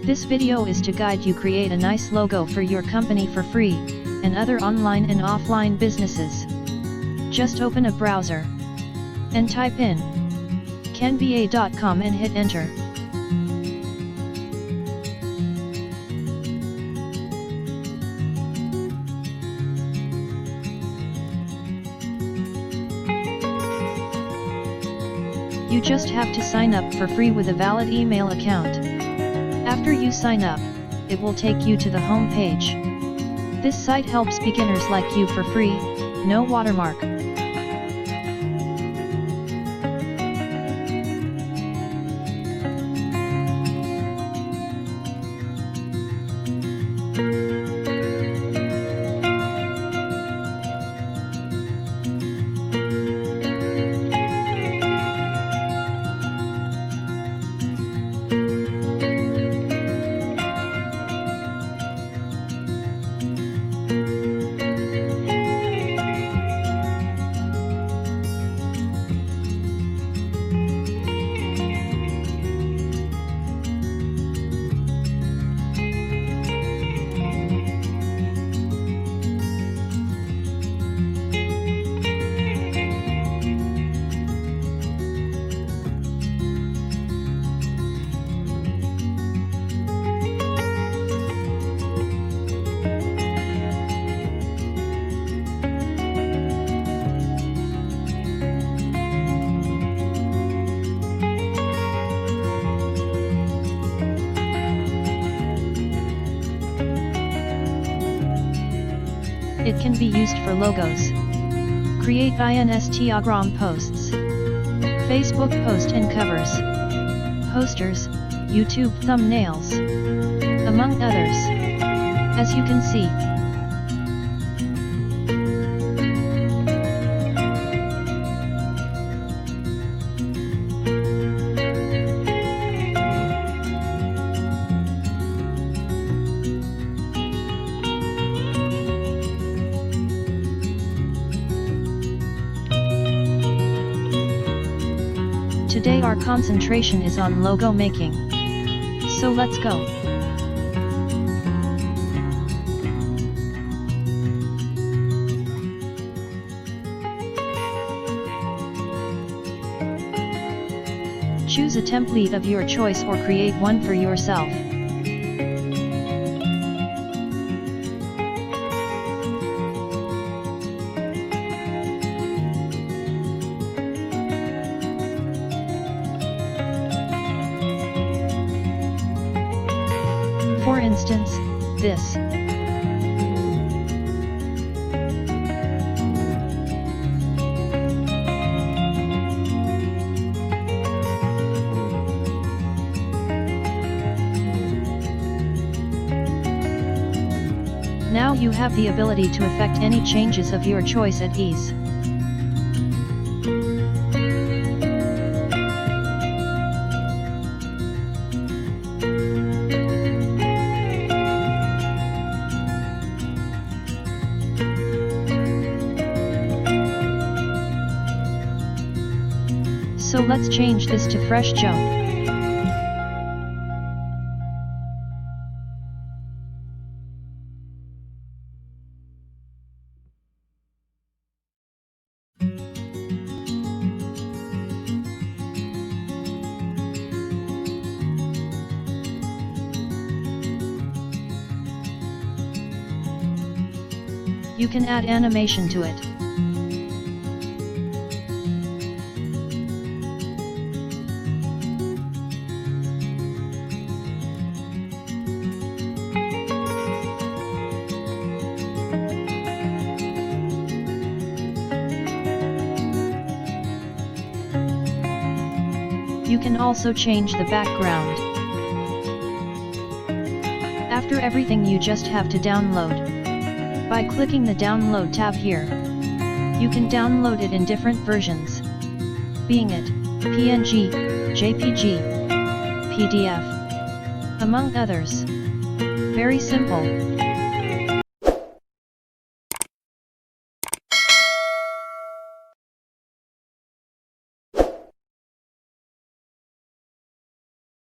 This video is to guide you create a nice logo for your company for free, and other online and offline businesses. Just open a browser and type in canva.com and hit enter. You just have to sign up for free with a valid email account. After you sign up, it will take you to the home page. This site helps beginners like you for free, no watermark. It can be used for logos. Create Instagram posts, Facebook post and covers, posters, YouTube thumbnails, among others. As you can see, today our concentration is on logo making. So let's go. Choose a template of your choice or create one for yourself. For instance, this. Now you have the ability to effect any changes of your choice at ease. So let's change this to Fresh Joe. You can add animation to it. You can also change the background. After everything, you just have to download. By clicking the download tab here, you can download it in different versions, being it PNG, JPG, PDF, among others. Very simple.